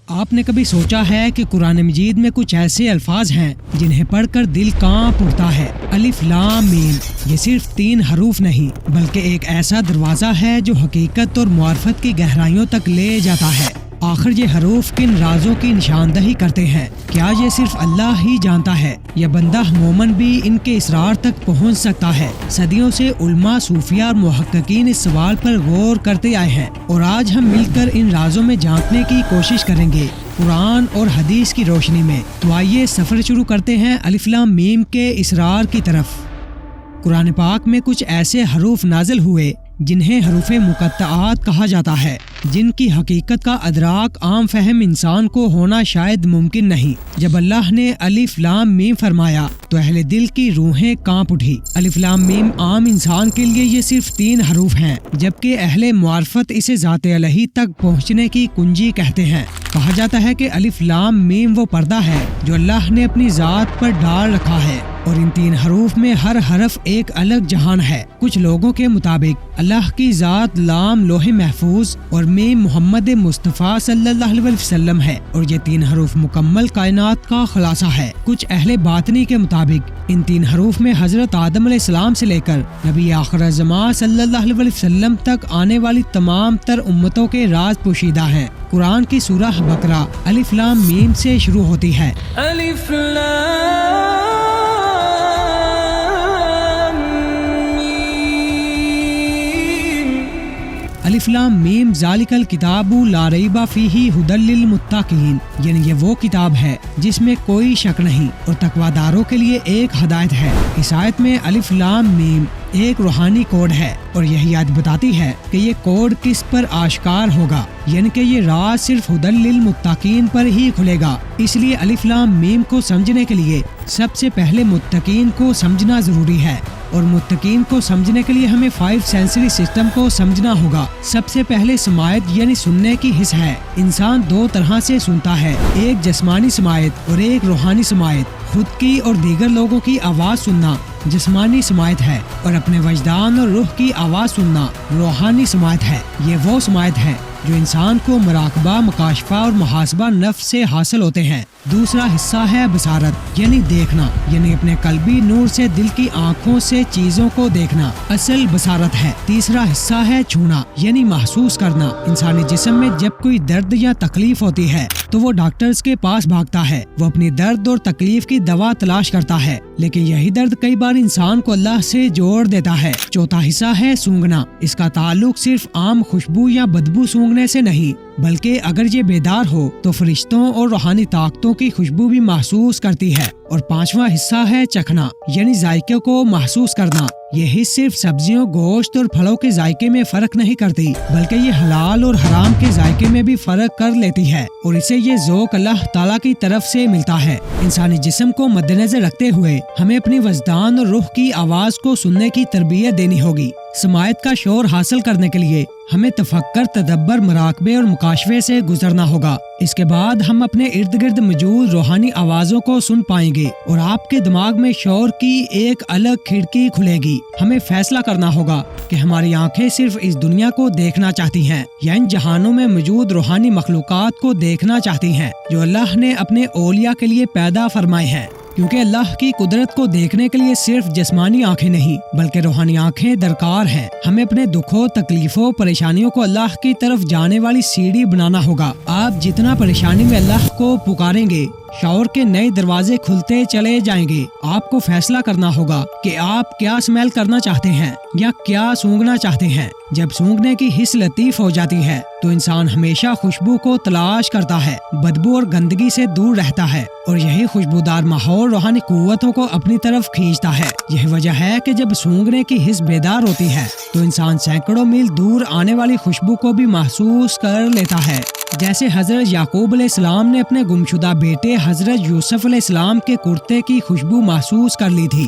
آپ نے کبھی سوچا ہے کہ قرآن مجید میں کچھ ایسے الفاظ ہیں جنہیں پڑھ کر دل کانپ اٹھتا ہے؟ الف لام میم یہ صرف 3 حروف نہیں بلکہ ایک ایسا دروازہ ہے جو حقیقت اور معرفت کی گہرائیوں تک لے جاتا ہے۔ آخر یہ حروف کن رازوں کی نشاندہی کرتے ہیں؟ کیا یہ صرف اللہ ہی جانتا ہے یا بندہ مومن بھی ان کے اسرار تک پہنچ سکتا ہے؟ صدیوں سے علماء، صوفیاء اور محققین اس سوال پر غور کرتے آئے ہیں اور آج ہم مل کر ان رازوں میں جھانکنے کی کوشش کریں گے قرآن اور حدیث کی روشنی میں۔ تو آئیے سفر شروع کرتے ہیں الف لام میم کے اسرار کی طرف۔ قرآن پاک میں کچھ ایسے حروف نازل ہوئے جنہیں حروف مقطعات کہا جاتا ہے، جن کی حقیقت کا ادراک عام فہم انسان کو ہونا شاید ممکن نہیں۔ جب اللہ نے الف لام میم فرمایا تو اہل دل کی روحیں کانپ اٹھی۔ الف لام میم عام انسان کے لیے یہ صرف 3 حروف ہیں، جبکہ اہل معرفت اسے ذات الہی تک پہنچنے کی کنجی کہتے ہیں۔ کہا جاتا ہے کہ الف لام میم وہ پردہ ہے جو اللہ نے اپنی ذات پر ڈال رکھا ہے، اور ان 3 حروف میں ہر حرف ایک الگ جہان ہے۔ کچھ لوگوں کے مطابق اللہ کی ذات لام لوح محفوظ اور میم محمد مصطفیٰ صلی اللہ علیہ وسلم ہے، اور یہ 3 حروف مکمل کائنات کا خلاصہ ہے۔ کچھ اہل باطنی کے مطابق ان 3 حروف میں حضرت آدم علیہ السلام سے لے کر نبی آخر زمان صلی اللہ علیہ وسلم تک آنے والی تمام تر امتوں کے راز پوشیدہ ہیں۔ قرآن کی سورہ بقرہ الف لام میم سے شروع ہوتی ہے۔ الف لام الف لام میم ذالک الکتاب لا ریب فیہ ھدی للمتقین، یعنی یہ وہ کتاب ہے جس میں کوئی شک نہیں اور تقویداروں کے لیے ایک ہدایت ہے۔ اس آیت میں الف لام میم ایک روحانی کوڈ ہے، اور یہی آیت بتاتی ہے کہ یہ کوڈ کس پر آشکار ہوگا، یعنی کہ یہ راز صرف ھدی للمتقین پر ہی کھلے گا۔ اس لیے الف لام میم کو سمجھنے کے لیے سب سے پہلے متقین کو سمجھنا ضروری ہے، اور متقین کو سمجھنے کے لیے ہمیں 5 سینسری سسٹم کو سمجھنا ہوگا۔ سب سے پہلے سماعت یعنی سننے کی حس ہے۔ انسان 2 طرح سے سنتا ہے، ایک جسمانی سماعت اور ایک روحانی سماعت۔ خود کی اور دیگر لوگوں کی آواز سننا جسمانی سماعت ہے، اور اپنے وجدان اور روح کی آواز سننا روحانی سماعت ہے۔ یہ وہ سماعت ہے جو انسان کو مراقبہ، مکاشفہ اور محاسبہ نفس سے حاصل ہوتے ہیں۔ دوسرا حصہ ہے بصارت یعنی دیکھنا، یعنی اپنے قلبی نور سے دل کی آنکھوں سے چیزوں کو دیکھنا اصل بصارت ہے۔ تیسرا حصہ ہے چھونا یعنی محسوس کرنا۔ انسانی جسم میں جب کوئی درد یا تکلیف ہوتی ہے تو وہ ڈاکٹرز کے پاس بھاگتا ہے، وہ اپنی درد اور تکلیف کی دوا تلاش کرتا ہے، لیکن یہی درد کئی بار انسان کو اللہ سے جوڑ دیتا ہے۔ چوتھا حصہ ہے سونگنا۔ اس کا تعلق صرف عام خوشبو یا بدبو سونگنے سے نہیں، بلکہ اگر یہ بیدار ہو تو فرشتوں اور روحانی طاقتوں کی خوشبو بھی محسوس کرتی ہے۔ اور 5واں حصہ ہے چکھنا یعنی ذائقے کو محسوس کرنا۔ یہ حس صرف سبزیوں، گوشت اور پھلوں کے ذائقے میں فرق نہیں کرتی، بلکہ یہ حلال اور حرام کے ذائقے میں بھی فرق کر لیتی ہے، اور اسے یہ ذوق اللہ تعالیٰ کی طرف سے ملتا ہے۔ انسانی جسم کو مد نظر رکھتے ہوئے ہمیں اپنی وجدان اور روح کی آواز کو سننے کی تربیت دینی ہوگی۔ سماعت کا شعور حاصل کرنے کے لیے ہمیں تفکر، تدبر، مراقبے اور مکاشفے سے گزرنا ہوگا۔ اس کے بعد ہم اپنے ارد گرد موجود روحانی آوازوں کو سن پائیں گے، اور آپ کے دماغ میں شعور کی ایک الگ کھڑکی کھلے گی۔ ہمیں فیصلہ کرنا ہوگا کہ ہماری آنکھیں صرف اس دنیا کو دیکھنا چاہتی ہیں یا ان جہانوں میں موجود روحانی مخلوقات کو دیکھنا چاہتی ہیں جو اللہ نے اپنے اولیاء کے لیے پیدا فرمائے ہیں، کیونکہ اللہ کی قدرت کو دیکھنے کے لیے صرف جسمانی آنکھیں نہیں بلکہ روحانی آنکھیں درکار ہیں۔ ہمیں اپنے دکھوں، تکلیفوں، پریشانیوں کو اللہ کی طرف جانے والی سیڑھی بنانا ہوگا۔ آپ جتنا پریشانی میں اللہ کو پکاریں گے، شعور کے نئے دروازے کھلتے چلے جائیں گے۔ آپ کو فیصلہ کرنا ہوگا کہ آپ کیا اسمیل کرنا چاہتے ہیں یا کیا سونگنا چاہتے ہیں۔ جب سونگنے کی حس لطیف ہو جاتی ہے تو انسان ہمیشہ خوشبو کو تلاش کرتا ہے، بدبو اور گندگی سے دور رہتا ہے، اور یہی خوشبودار ماحول روحانی قوتوں کو اپنی طرف کھینچتا ہے۔ یہی وجہ ہے کہ جب سونگنے کی حس بیدار ہوتی ہے تو انسان سینکڑوں میل دور آنے والی خوشبو کو بھی محسوس کر لیتا ہے، جیسے حضرت یعقوب علیہ السلام نے اپنے گمشدہ بیٹے حضرت یوسف علیہ السلام کے کرتے کی خوشبو محسوس کر لی تھی۔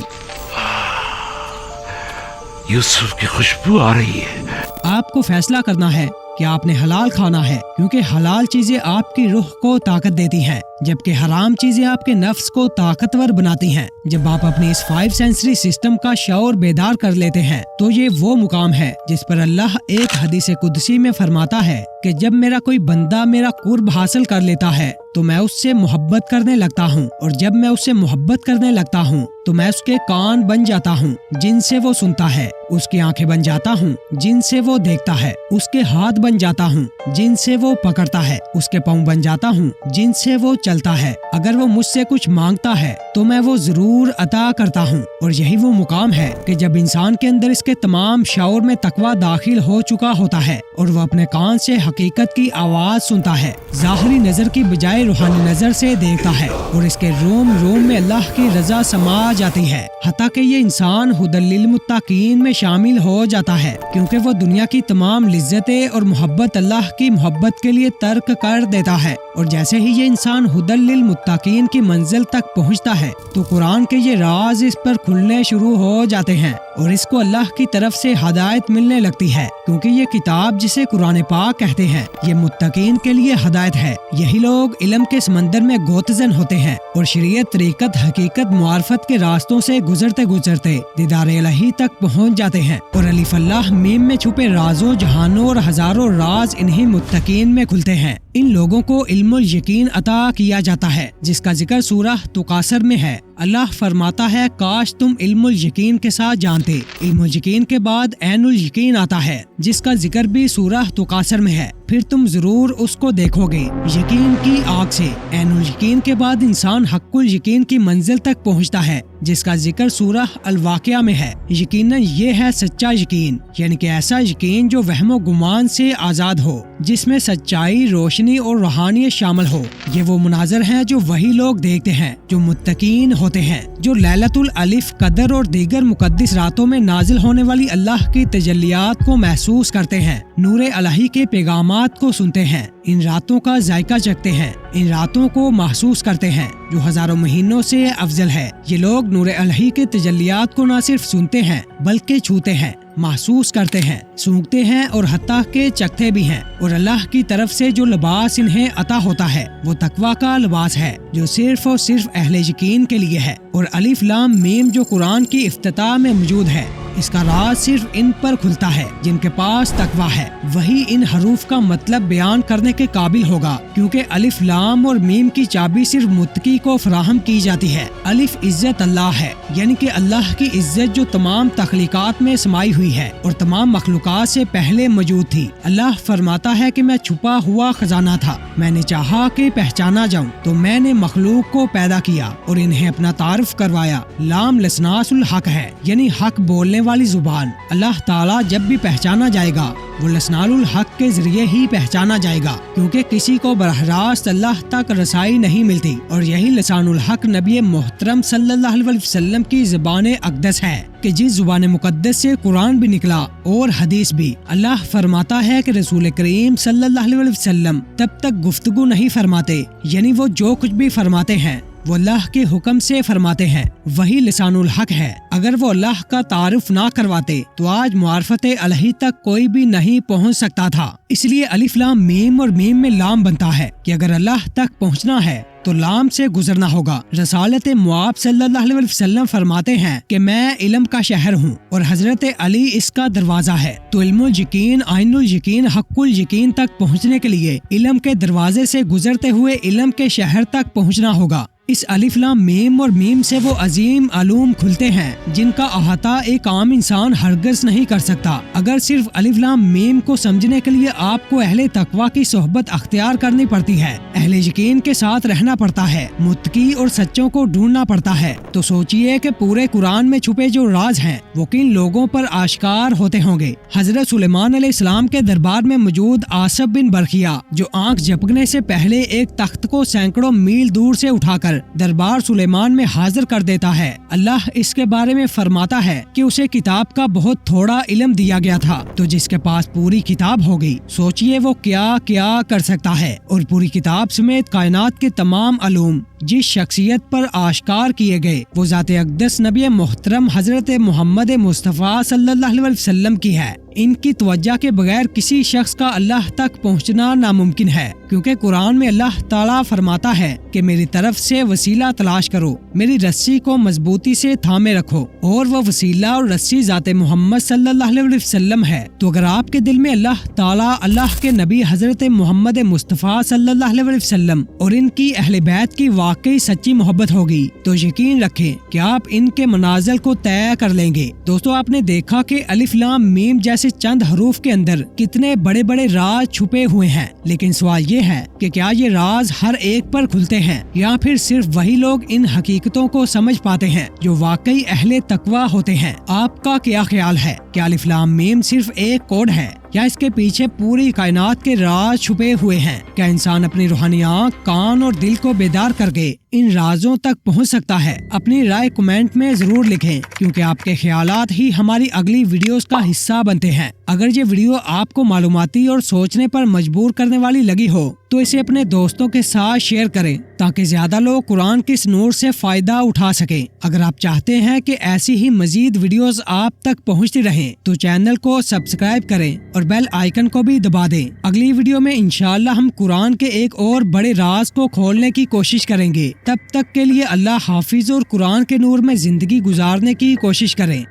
یوسف کی خوشبو آ رہی ہے۔ آپ کو فیصلہ کرنا ہے کہ آپ نے حلال کھانا ہے، کیونکہ حلال چیزیں آپ کی روح کو طاقت دیتی ہیں، जबकि हराम चीजें आपके नफ्स को ताकतवर बनाती हैं। जब आप अपने इस 5 सेंसरी सिस्टम का शऊर बेदार कर लेते हैं तो ये वो मुकाम है जिस पर अल्लाह एक हदीस कुदसी में फरमाता है कि जब मेरा कोई बंदा मेरा कुर्ब हासिल कर लेता है तो मैं उससे मोहब्बत करने लगता हूँ, और जब मैं उससे मोहब्बत करने लगता हूँ तो मैं उसके कान बन जाता हूँ जिनसे वो सुनता है, उसकी आंखें बन जाता हूँ जिनसे वो देखता है, उसके हाथ बन जाता हूँ जिनसे वो पकड़ता है, उसके पाँव बन जाता हूँ जिनसे वो चलता है। अगर वो मुझसे कुछ मांगता है तो मैं वो जरूर अता करता हूँ। और यही वो मुकाम है कि जब इंसान के अंदर इसके तमाम शऊर में तकवा दाखिल हो चुका होता है और वो अपने कान से हकीकत की आवाज सुनता है, ज़ाहिरी नजर की बजाय रूहानी नजर से देखता है, और इसके रोम रोम में अल्लाह की रजा समा जाती है। हत्ता कि ये इंसान हुदल लिल मुत्तकीन में शामिल हो जाता है, क्योंकि वो दुनिया की तमाम लिज्जतें और मोहब्बत अल्लाह की मोहब्बत के लिए तर्क कर देता है। और जैसे ही ये इंसान हुदल लिल मुत्तकीन की मंजिल तक पहुंचता है तो कुरान के ये राज इस पर खुलने शुरू हो जाते हैं और इसको अल्लाह की तरफ से हदायत मिलने लगती है, क्योंकि ये किताब जिसे कुरान पाक कहते हैं ये मुत्तकीन के लिए हदायत है। यही लोग इल्म के समंदर में गोतजन होते हैं और शरीयत, तरीकत, हकीकत, मुआरफत के रास्तों से गुजरते गुजरते दीदार इलाही तक पहुंच जाते हैं। और अलिफ अल्लाह मीम में छुपे राजों, जहानों और हजारों राज इन्हीं मुत्तकीन में खुलते हैं। इन लोगों को इल्मुल यकीन अता किया जाता है, जिसका जिक्र सूरह तुकासर में है। अल्लाह फरमाता है, काश तुम इल्मुल यकीन के साथ जानते। इल्मुल यकीन के बाद ऐनुल यकीन आता है, जिसका जिक्र भी सूरह तुकासर में है, फिर तुम जरूर उसको देखोगे यकीन की आग से। ऐनुल यकीन के बाद इंसान हक्कुल यकीन की मंजिल तक पहुंचता है, जिसका जिक्र सूरह अल-वाक़िया में है। यकीनन ये है सच्चा यकीन, यानी कि ऐसा यकीन जो वहमो गुमान से आजाद हो, जिसमें सच्चाई, रोशनी और रूहानियत शामिल हो। ये वो मुनाजर हैं जो वही लोग देखते हैं जो मुत्तकीन होते हैं, जो लैलतुल अलिफ, कदर और दीगर मुकद्दस रातों में नाजिल होने वाली अल्लाह की तजल्लियात को महसूस करते हैं, नूरे इलाही के पैगामात को सुनते हैं, इन रातों का जायका चखते हैं, इन रातों को महसूस करते हैं जो हजारों महीनों से अफजल है। ये लोग नूरे इलाही के तजल्लियात को न सिर्फ सुनते हैं बल्कि छूते हैं, महसूस करते हैं, सूंघते हैं और हत्ता के चखते भी हैं। और अल्लाह की तरफ से जो लिबास इन्हें अता होता है वो तकवा का लिबास है, जो सिर्फ और सिर्फ अहले यकीन के लिए है। और अलिफ लाम मीम जो कुरान की इफ्तिताह में मौजूद है, इसका राज सिर्फ इन पर खुलता है जिनके पास तकवा है। वही इन हरूफ का मतलब बयान करने के काबिल होगा, क्योंकि अलिफ लाम और मीम की चाबी सिर्फ मुत्तकी को फराहम की जाती है। अलिफ इज्जत अल्लाह है, यानी कि अल्लाह की इज्जत जो तमाम तख्लीकात में समाई हुई है और तमाम मखलूकात से पहले मौजूद थी। अल्लाह फरमाता है कि मैं छुपा हुआ खजाना था, मैंने चाहा कि पहचाना जाऊं तो मैंने मखलूक को पैदा किया और इन्हें अपना तारुफ करवाया। लाम लसनासुल हक है, यानी हक बोलने वाली जुबान। अल्लाह ताला जब भी पहचाना जाएगा वो लसनानुल हक के जरिए ही पहचाना जाएगा, क्योंकि किसी को बरहरास्त अल्लाह तक रसाई नहीं मिलती। और यही लसानुल हक नबी मोहतरम सल्लल्लाहु अलैहि वसल्लम की ज़ुबान अक़दस है कि जिस ज़ुबान मुक़द्दस से कुरान भी निकला और हदीस भी। अल्लाह फरमाता है कि रसूल करीम सल्लल्लाहु अलैहि वसल्लम तब तक गुफ्तगू नहीं फरमाते, यानी वो जो कुछ भी फरमाते हैं वो अल्लाह के हुक्म से फरमाते हैं, वही लिसानुल हक है। अगर वो अल्लाह का तारुफ ना करवाते तो आज मुआरफत अलही तक कोई भी नहीं पहुंच सकता था। इसलिए अलिफ लाम मीम और मीम में लाम बनता है कि अगर अल्लाह तक पहुंचना है तो लाम से गुजरना होगा। रसालत मुआब सल्लल्लाहु अलैहि वसल्लम फरमाते हैं कि मैं इल्म का शहर हूँ और हजरत अली इसका दरवाजा है। तो इल्मुल यकीन, आइनुल यकीन, हक्कुल यकीन तक पहुँचने के लिए इल्म के दरवाजे से गुजरते हुए इल्म के शहर तक पहुँचना होगा। इस अलिफ लाम मीम और मीम से वो अजीम अलूम खुलते हैं जिनका अहाता एक आम इंसान हरगिज़ नहीं कर सकता। अगर सिर्फ अलिफ लाम मीम को समझने के लिए आपको अहले तकवा की सोहबत अख्तियार करनी पड़ती है, अहले यकीन के साथ रहना पड़ता है, मुत्तकी और सच्चों को ढूंढना पड़ता है, तो सोचिए कि पूरे कुरान में छुपे जो राज हैं वो किन लोगों पर आश्कार होते होंगे। हजरत सुलेमान अलैहिस्सलाम के दरबार में मौजूद आसफ बिन बरखिया, जो आंख झपकने से पहले एक तख्त को सैकड़ों मील दूर से उठाकर दरबार सुलेमान में हाजिर कर देता है। अल्लाह इसके बारे में फरमाता है कि उसे किताब का बहुत थोड़ा इल्म दिया गया था, तो जिसके पास पूरी किताब हो गई, सोचिए वो क्या क्या कर सकता है। और पूरी किताब समेत कायनात के तमाम अलूम जिस शख्सियत पर आश्कार किए गए वो ज़ात अक़दस नबी मोहतरम हजरत मोहम्मद मुस्तफ़ा सल्लल्लाहु अलैहि वसल्लम की है। इनकी तवज्जो के बगैर किसी शख्स का अल्लाह तक पहुंचना नामुमकिन है, क्योंकि कुरान में अल्लाह ताला फरमाता है कि मेरी तरफ से वसीला तलाश करो, मेरी रस्सी को मजबूती से थामे रखो, और वो वसीला और रस्सी ज़ात मोहम्मद सल्लल्लाहु अलैहि वसल्लम है। तो अगर आपके दिल में अल्लाह ताला, अल्लाह के नबी हजरत मोहम्मद मुस्तफ़ा सल्लल्लाहु अलैहि वसल्लम और इनकी अहले बैत की वाकई सच्ची मोहब्बत होगी तो यकीन रखें कि आप इनके मनाज़िल को तय कर लेंगे। दोस्तों, आपने देखा कि अलिफ लाम मीम जैसे चंद हरूफ के अंदर कितने बड़े बड़े राज छुपे हुए हैं, लेकिन सवाल ये है कि क्या ये राज हर एक पर खुलते हैं या फिर सिर्फ वही लोग इन हकीकतों को समझ पाते हैं जो वाकई अहले तकवा होते हैं। आपका क्या ख्याल है? क्या अलिफ लाम मीम सिर्फ एक कोड है या इसके पीछे पूरी कायनात के राज छुपे हुए हैं? क्या इंसान अपनी रूहानी आँख, कान और दिल को बेदार करके इन राजों तक पहुंच सकता है? अपनी राय कमेंट में जरूर लिखें, क्योंकि आपके ख्यालात ही हमारी अगली वीडियोस का हिस्सा बनते हैं। अगर ये वीडियो आपको मालूमाती और सोचने पर मजबूर करने वाली लगी हो तो इसे अपने दोस्तों के साथ शेयर करें, ताकि ज्यादा लोग कुरान के इस नूर से फायदा उठा सकें। अगर आप चाहते हैं कि ऐसी ही मजीद वीडियोस आप तक पहुंचती रहें तो चैनल को सब्सक्राइब करें और बेल आइकन को भी दबा दें। अगली वीडियो में इंशाअल्लाह हम कुरान के एक और बड़े राज को खोलने की कोशिश करेंगे। तब तक के लिए अल्लाह हाफिज और कुरान के नूर में जिंदगी गुजारने की कोशिश करें।